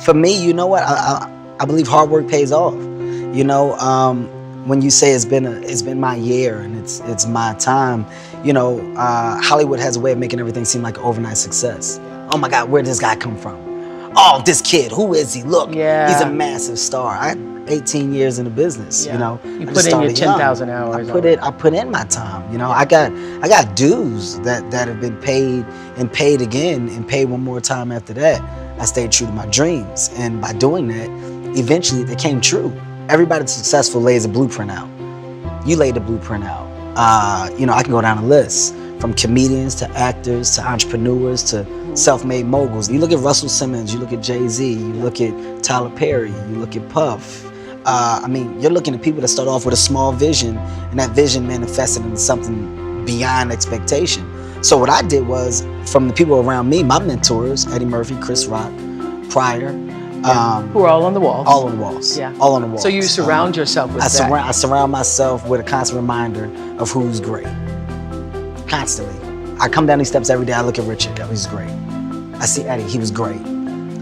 For me, you know what? I believe hard work pays off. You know, when you say it's been my year and it's my time, you know, Hollywood has a way of making everything seem like an overnight success. Oh my God, where did this guy come from? Oh, this kid, who is he? Look, he's a massive star. I had 18 years in the business, you know. You put in your 10,000 hours. I put in my time, you know. I got dues that have been paid and paid again and paid one more time after that. I stayed true to my dreams, and by doing that, eventually they came true. Everybody that's successful lays a blueprint out. You laid the blueprint out. You know, I can go down a list from comedians to actors to entrepreneurs to self-made moguls. You look at Russell Simmons, you look at Jay-Z, you look at Tyler Perry, you look at Puff. I mean, you're looking at people that start off with a small vision, and that vision manifested into something beyond expectation. So what I did was, from the people around me, my mentors, Eddie Murphy, Chris Rock, Pryor, who are all on the walls. All on the walls. Yeah. All on the walls. So you surround yourself with that. I surround myself with a constant reminder of who's great. Constantly. I come down these steps every day. I look at Richard. Oh, he's great. I see Eddie. He was great.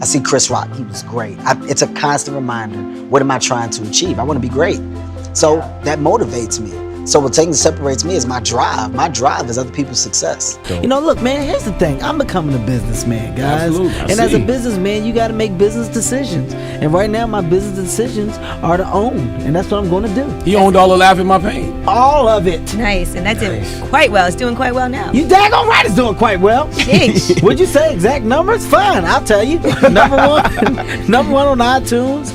I see Chris Rock. He was great. It's a constant reminder. What am I trying to achieve? I want to be great. So that motivates me. So what thing that separates me is my drive. My drive is other people's success. You know, look, man, here's the thing. I'm becoming a businessman, guys. Absolutely. And as a businessman, you got to make business decisions. And right now, my business decisions are to own. And that's what I'm going to do. He owned all the Laugh in My Pain. All of it. Nice. And that's doing quite well. It's doing quite well now. You daggone right it's doing quite well. Sheesh. Would you say exact numbers? Fine, I'll tell you. Number one on iTunes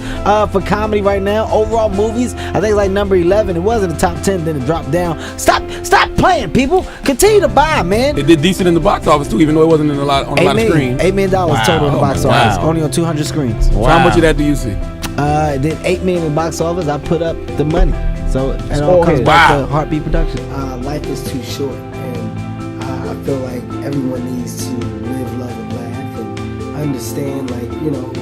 for comedy right now. Overall movies, I think it's like number 11. It was in the top 10, then it dropped down. Stop playing, people. Continue to buy, man. It did decent in the box office too, even though it wasn't on a lot of screens. $8 million total in the box office. Only on 200 screens. So how much of that do you see? It did $8 million in the box office. I put up the money. So it all comes back to Heartbeat Production. Life is too short, and I feel like everyone needs to live, love, and laugh, and understand, like, you know,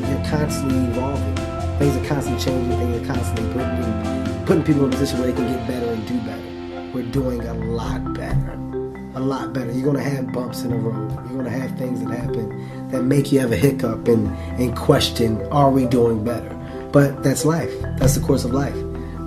you're constantly evolving. Things are constantly changing. Things are constantly putting people in a position where they can get better and do better. We're doing a lot better. A lot better. You're going to have bumps in the road. You're going to have things that happen that make you have a hiccup and question, are we doing better? But that's life. That's the course of life.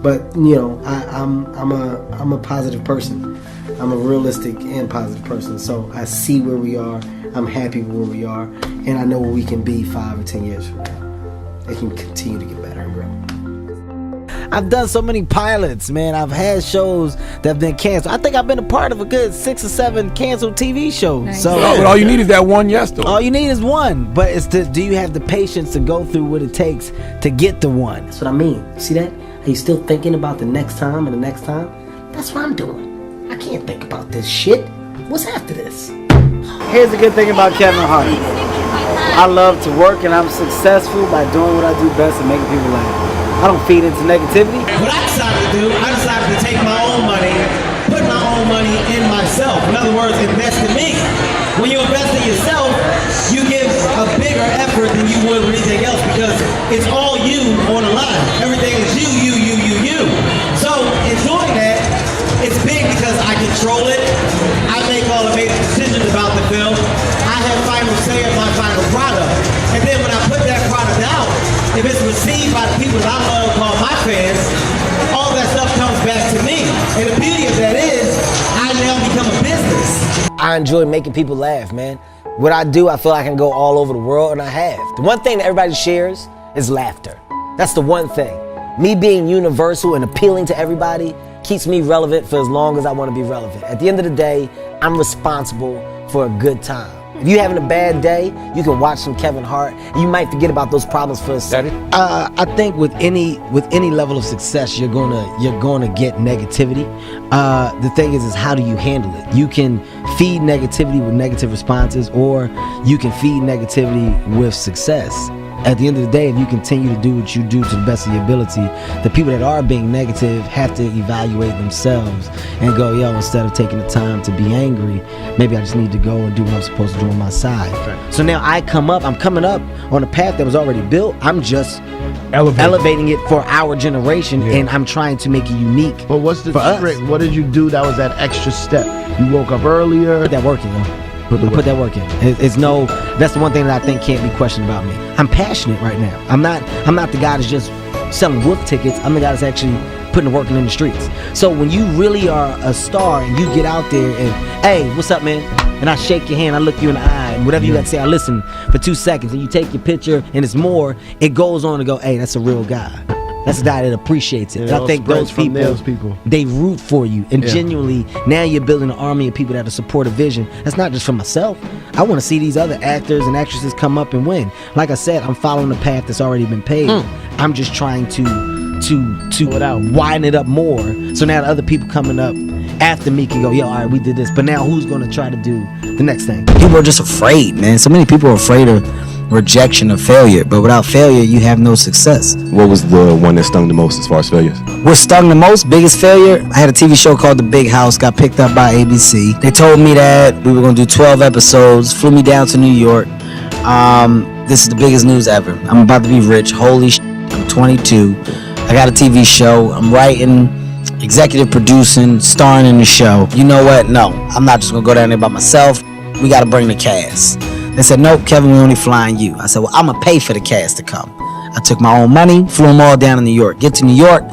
But, you know, I'm a positive person. I'm a realistic and positive person. So I see where we are. I'm happy with where we are. And I know where we can be 5 or 10 years from now. It can continue to get better and grow. I've done so many pilots, man. I've had shows that have been canceled. I think I've been a part of a good 6 or 7 canceled TV shows. Nice. So, But all you need is that one yes, though. all you need is one. But it's do you have the patience to go through what it takes to get the one? That's what I mean. See that? Are you still thinking about the next time and the next time? That's what I'm doing. I can't think about this shit. What's after this? Here's the good thing about Kevin Hart. I love to work, and I'm successful by doing what I do best and making people laugh. I don't feed into negativity. What I decided to do, I decided to take my own money, put my own money in myself. In other words, invest in me. When you invest in yourself, you give a bigger effort than you would with anything else, because it's all you on the line. Everything is you. So in doing that, it's big because I control it. I make all the major decisions about the film. I have final say in my final product. And then when I put that product out, if it's received by the people that I love, called my fans, all that stuff comes back to me. And the beauty of that is, I now become a business. I enjoy making people laugh, man. What I do, I feel I can go all over the world, and I have. The one thing that everybody shares is laughter. That's the one thing. Me being universal and appealing to everybody keeps me relevant for as long as I want to be relevant. At the end of the day, I'm responsible for a good time. If you're having a bad day, you can watch some Kevin Hart, and you might forget about those problems for a second. I think with any level of success, you're gonna get negativity. The thing is how do you handle it? You can feed negativity with negative responses, or you can feed negativity with success. At the end of the day, if you continue to do what you do to the best of your ability, the people that are being negative have to evaluate themselves and go, yo, instead of taking the time to be angry, maybe I just need to go and do what I'm supposed to do on my side. Right. So now I'm coming up on a path that was already built. I'm just elevating it for our generation, and I'm trying to make it unique. But what's the trick? What did you do that was that extra step? You woke up earlier? Put that work in, Put that work in. That's the one thing that I think can't be questioned about me. I'm passionate right now. I'm not the guy that's just selling wolf tickets. I'm the guy that's actually putting the work in the streets. So when you really are a star and you get out there and, hey, what's up, man? And I shake your hand, I look you in the eye, and whatever you got to say, I listen for 2 seconds, and you take your picture, and it's more, it goes on to go, hey, that's a real guy. That's a guy that appreciates it. And I think those people, they root for you. And genuinely, now you're building an army of people that support a vision. That's not just for myself. I want to see these other actors and actresses come up and win. Like I said, I'm following the path that's already been paved. I'm just trying to widen it up more, so now the other people coming up after me can go, yo, all right, we did this, but now who's going to try to do the next thing? People are just afraid, man. So many people are afraid of rejection or failure, but without failure, you have no success. What was the one that stung the most as far as failures? What stung the most, biggest failure? I had a TV show called The Big House, got picked up by ABC. They told me that we were going to do 12 episodes, flew me down to New York. This is the biggest news ever. I'm about to be rich. Holy shit, I'm 22. I got a TV show. I'm writing, executive producing, starring in the show. You know what? No, I'm not just going to go down there by myself. We got to bring the cast. They said, nope, Kevin, we're only flying you. I said, well, I'm going to pay for the cast to come. I took my own money, flew them all down to New York. Get to New York,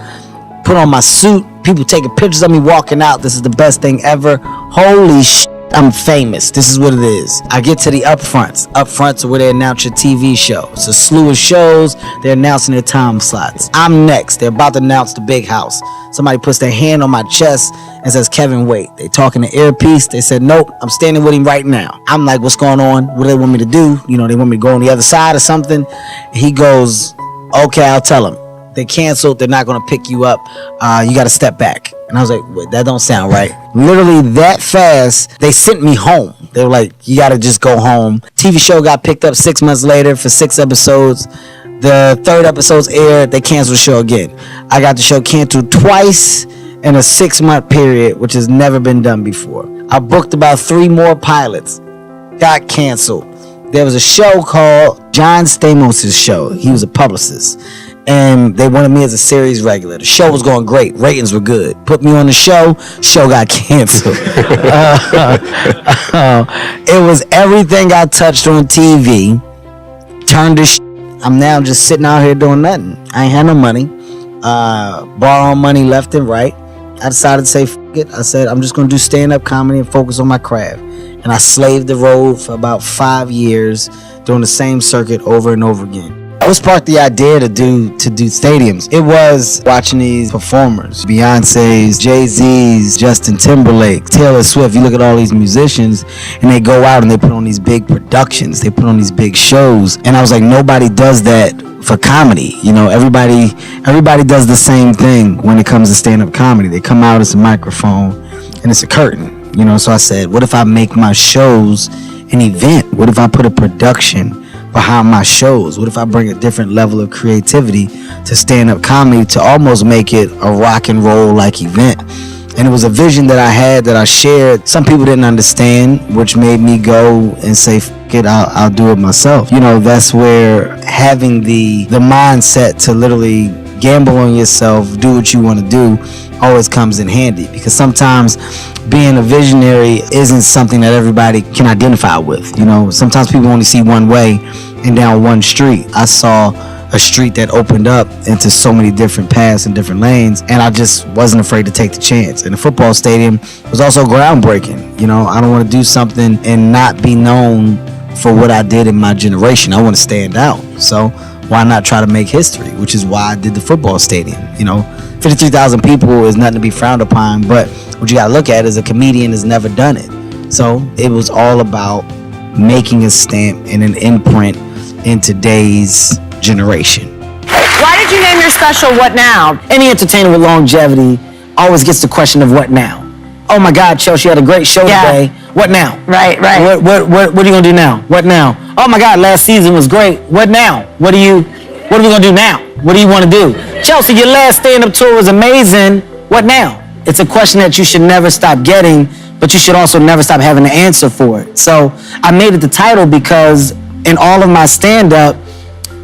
put on my suit. People taking pictures of me walking out. This is the best thing ever. Holy shit, I'm famous. This is what it is. I get to the upfronts. Upfronts are where they announce your TV show. It's a slew of shows. They're announcing their time slots. I'm next. They're about to announce The Big House. Somebody puts their hand on my chest and says, Kevin, wait. They talking to earpiece. They said, nope, I'm standing with him right now. I'm like, what's going on? What do they want me to do? You know, they want me to go on the other side or something. He goes, okay, I'll tell him. They canceled. They're not going to pick you up. You got to step back. And I was like, wait, that don't sound right. Literally that fast, they sent me home. They were like, you got to just go home. TV show got picked up 6 months later for 6 episodes. The 3rd episode's aired. They canceled the show again. I got the show canceled twice in a 6-month period, which has never been done before. I booked about 3 more pilots. Got canceled. There was a show called John Stamos' show. He was a publicist. And they wanted me as a series regular. The show was going great. Ratings were good. Put me on the show. Show got canceled. It was everything I touched on TV. Turned to I'm now just sitting out here doing nothing. I ain't had no money. Borrowing money left and right. I decided to say, F it. I said, I'm just going to do stand-up comedy and focus on my craft. And I slaved the road for about 5 years, doing the same circuit over and over again. What sparked the idea to do stadiums? It was watching these performers, Beyonce's, Jay-Z's, Justin Timberlake, Taylor Swift. You look at all these musicians and they go out and they put on these big productions. They put on these big shows. And I was like, nobody does that for comedy. You know, everybody does the same thing when it comes to stand-up comedy. They come out, it's a microphone and it's a curtain. You know, so I said, what if I make my shows an event? What if I put a production behind my shows? What if I bring a different level of creativity to stand-up comedy to almost make it a rock and roll like event? And it was a vision that I had that I shared. Some people didn't understand, which made me go and say, F it, I'll do it myself. You know, that's where having the mindset to literally gamble on yourself, do what you want to do, always comes in handy, because sometimes being a visionary isn't something that everybody can identify with. You know, sometimes people only see one way and down one street. I saw a street that opened up into so many different paths and different lanes, and I just wasn't afraid to take the chance. And the football stadium was also groundbreaking. You know, I don't want to do something and not be known for what I did in my generation. I want to stand out. So why not try to make history, which is why I did the football stadium. You know, 53,000 people is nothing to be frowned upon, but what you gotta look at is a comedian has never done it. So it was all about making a stamp and an imprint in today's generation. Why did you name your special What Now? Any entertainer with longevity always gets the question of what now? Oh my God, Chelsea had a great show today. What now? Right. What are you gonna do now? What now? Oh my God, last season was great. What now? What are we gonna do now? What do you want to do? Chelsea, your last stand-up tour was amazing. What now? It's a question that you should never stop getting, but you should also never stop having the answer for it. So I made it the title because in all of my stand-up,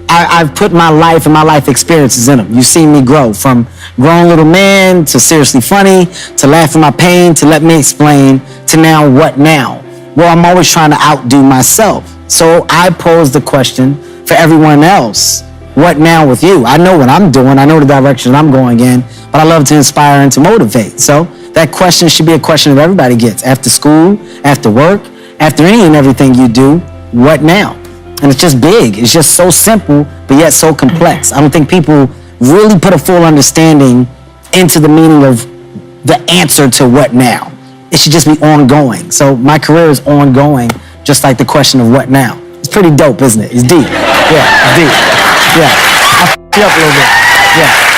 I've put my life and my life experiences in them. You've seen me grow from grown little man to seriously funny, to laugh at my pain, to let me explain, to now what now? Well, I'm always trying to outdo myself. So I pose the question for everyone else. What now with you? I know what I'm doing. I know the direction I'm going in, but I love to inspire and to motivate. So that question should be a question that everybody gets. After school, after work, after any and everything you do, what now? And it's just big. It's just so simple, but yet so complex. I don't think people really put a full understanding into the meaning of the answer to what now. It should just be ongoing. So my career is ongoing, just like the question of what now. It's pretty dope, isn't it? It's deep. Yeah, it's deep. Yeah. I f***ed you up a little bit. Yeah.